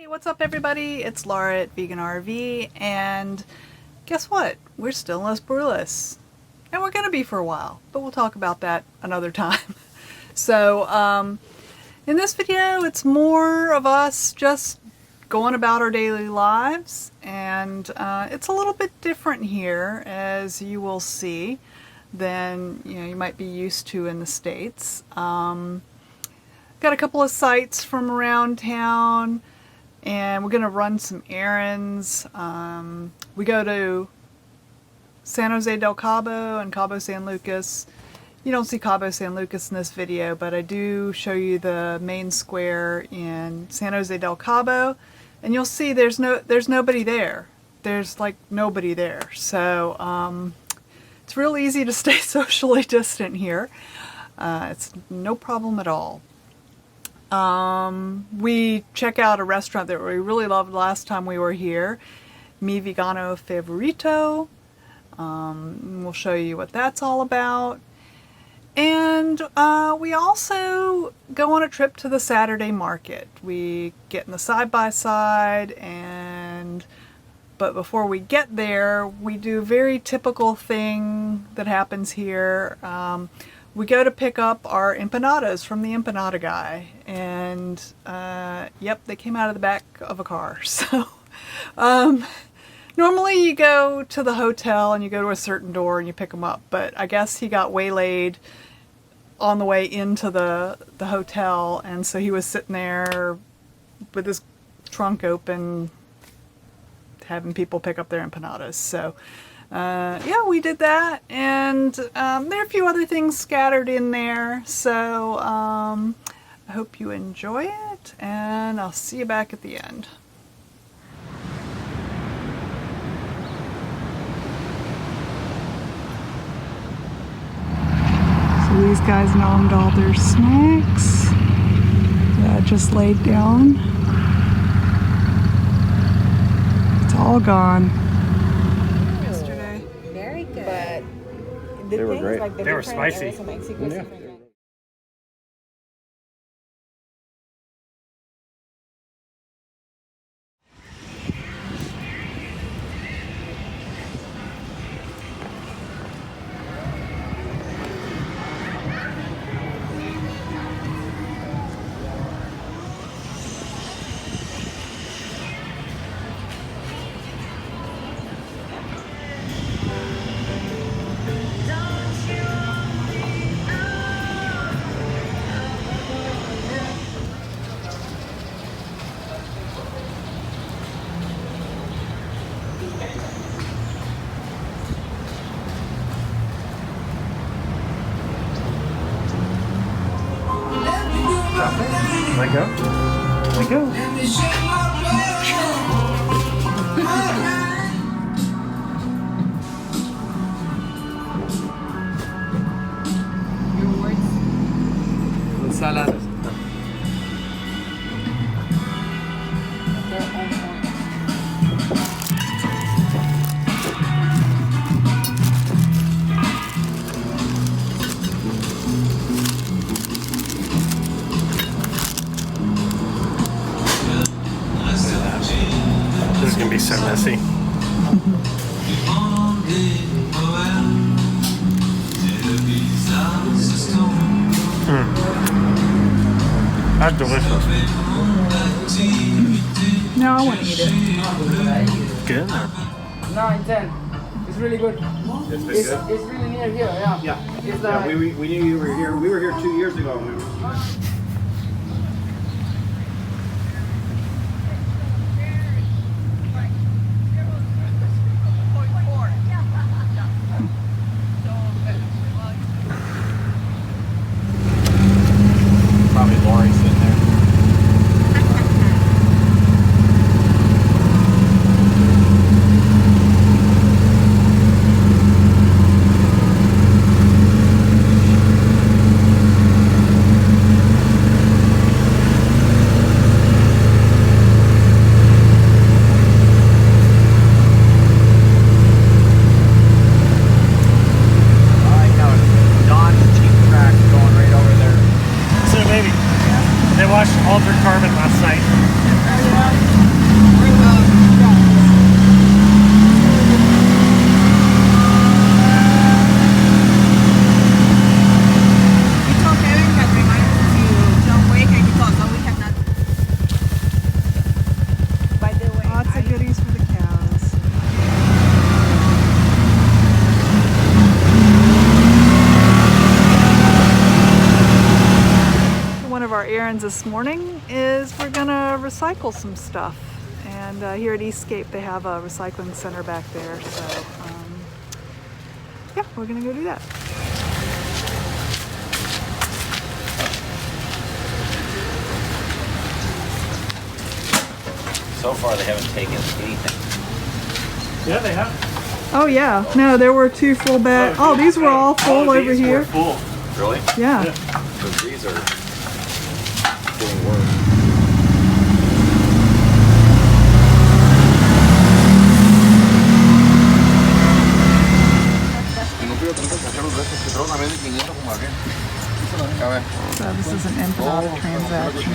What's up everybody? It's Laura at Vegan RV, and guess what? We're still in Los Mobulas. And we're going to be for a while, but we'll talk about that another time. So, in this video, it's more of us just going about our daily lives, and it's a little bit different here, as you will see, than you might be used to in the States. Got a couple of sites from around town, and we're going to run some errands. We go to San Jose del Cabo and Cabo San Lucas. You don't see Cabo San Lucas in this video, but I do show you the main square in San Jose del Cabo, and you'll see there's nobody there. There's like nobody there. So it's real easy to stay socially distant here. It's no problem at all. We check out a restaurant that we really loved last time we were here, Mi Vegano Favorito. We'll show you what that's all about. And we also go on a trip to the Saturday market. We get in the side-by-side, but before we get there, we do a very typical thing that happens here. We go to pick up our empanadas from the empanada guy, and yep, they came out of the back of a car. So normally you go to the hotel and you go to a certain door and you pick them up, but I guess he got waylaid on the way into the hotel, and so he was sitting there with his trunk open having people pick up their empanadas. So yeah, we did that, and there are a few other things scattered in there, so I hope you enjoy it, and I'll see you back at the end. So these guys nommed all their snacks that I just laid down. It's all gone. They were great. Like they were spicy. Yeah. Let go. Let go. Ensaladas. This is gonna be so messy. That's delicious. No, I want to eat it. Good. 9, 10. It's really good. It's been It's good. really near here, yeah. Yeah. It's Yeah, we knew you were here. We were here 2 years ago. And we were... Probably Lori sitting there. plans this morning is we're gonna recycle some stuff. And here at Eastgate they have a recycling center back there. So yeah, we're gonna go do that. So far, they haven't taken anything. Yeah, they have. Oh yeah, no, there were 2 full bags. Oh, these were all full over these here. were full. Really? Yeah. Because these are getting worse. So this is an infinite transaction.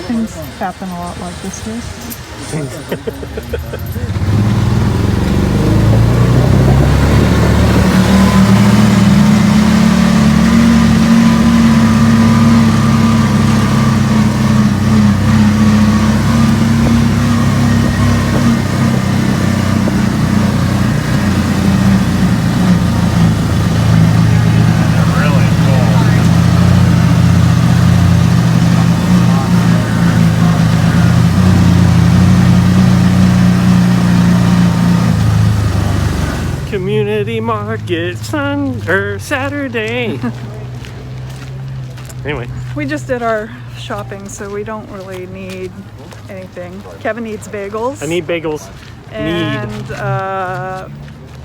Things happen a lot like this here. Community market Saturday. Anyway, We just did our shopping, so we don't really need anything. Kevin needs bagels. I need bagels. And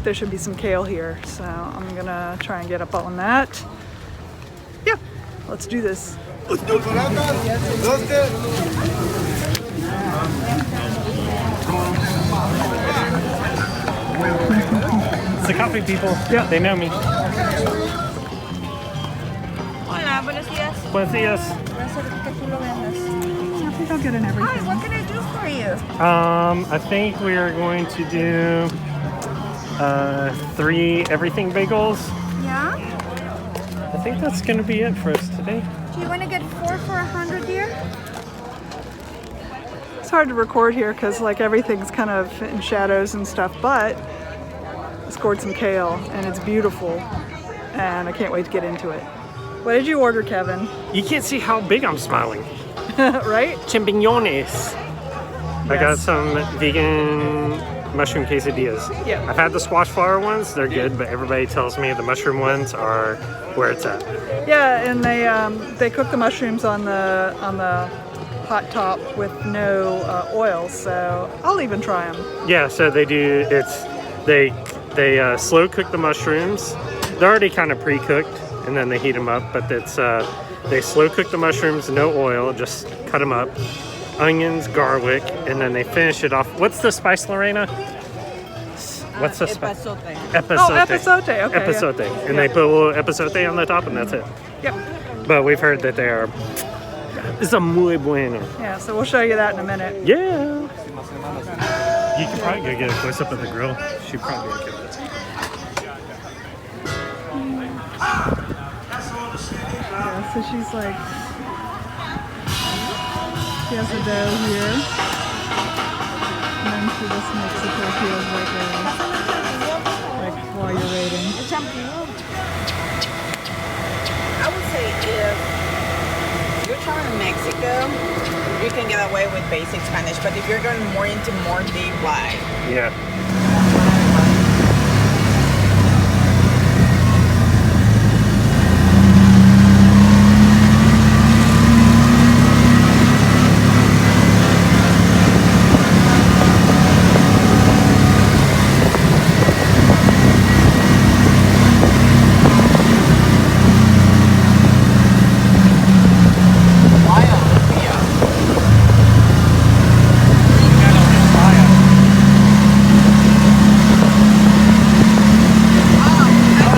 there should be some kale here, so I'm gonna try and get up on that. Yeah, let's do this. It's the coffee people. Yeah. They know me. Hola, buenos días. Buenos dias. Gracias que tú lo vendas. I think I'll get in Hi, everything. what can I do for you? I think we are going to do 3 everything bagels. Yeah? I think that's going to be it for us today. Do you want to get 4 for 100, dear? It's hard to record here because like everything's kind of in shadows and stuff, but I scored some kale and it's beautiful and I can't wait to get into it. What did you order, Kevin? You can't see how big I'm smiling. Right? Champiñones. I got some vegan mushroom quesadillas. Yeah. I've had the squash flower ones. They're good, but everybody tells me the mushroom ones are where it's at. Yeah, and they cook the mushrooms on the hot top with no oil, so I'll even try them. Yeah, so they do. They slow cook the mushrooms. They're already kind of pre-cooked, and then they heat them up. But they slow cook the mushrooms, no oil, just cut them up. Onions, garlic, and then they finish it off. What's the spice, Lorena? What's the spice? Epazote. Epazote. Oh, epazote, okay. Epazote. Yeah. And they put a little epazote on the top, and that's it. Yep. But we've heard that they are. It's a muy bueno. Yeah, so we'll show you that in a minute. Yeah. You could probably go get a close up of the grill. She'd probably be okay with it. Yeah, so she's like, she has the dough here, and then she just makes the tortillas like while you're waiting. I would say if you're traveling to Mexico, you can get away with basic Spanish, but if you're going more into more deep, like Yeah.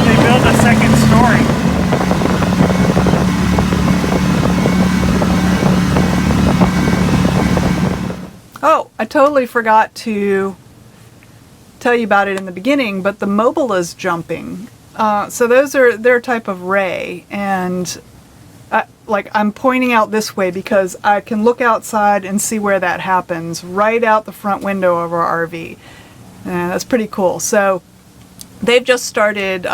They built a second story. Oh, I totally forgot to tell you about it in the beginning, but the Mobulas jumping. So they're a type of ray, and I'm pointing out this way because I can look outside and see where that happens, right out the front window of our RV. And that's pretty cool. So they've just started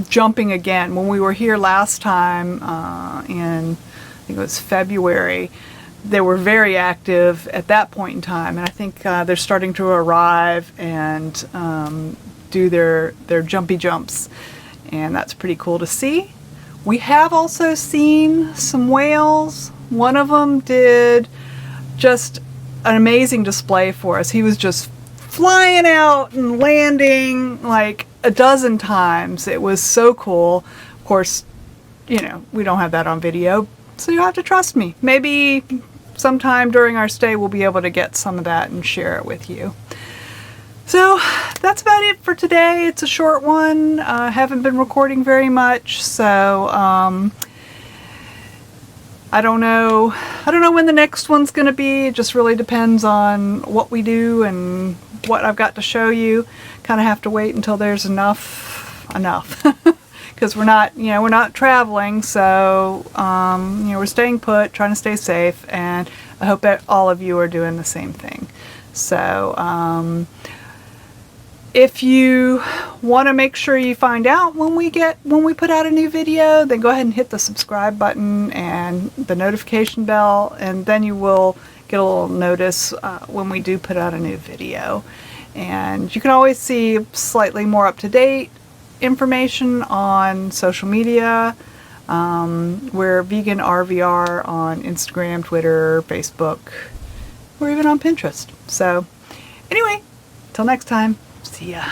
jumping again. When we were here last time in, I think it was February, they were very active at that point in time, and I think they're starting to arrive and do their jumpy jumps, and that's pretty cool to see. We have also seen some whales. One of them did just an amazing display for us. He was just flying out and landing like a dozen times. It was so cool. Of course, you know, we don't have that on video, so you have to trust me. Maybe sometime during our stay we'll be able to get some of that and share it with you. So that's about it for today. It's a short one. I haven't been recording very much, so I don't know when the next one's going to be. It just really depends on what we do and what I've got to show you. Kind of have to wait until there's enough, because we're not traveling, so we're staying put, trying to stay safe, and I hope that all of you are doing the same thing. So if you want to make sure you find out when we put out a new video, then go ahead and hit the subscribe button and the notification bell, and then you will get a little notice when we do put out a new video. And you can always see slightly more up-to-date information on social media. We're Vegan RVR on Instagram, Twitter, Facebook. We're even on Pinterest. So anyway, till next time. See ya.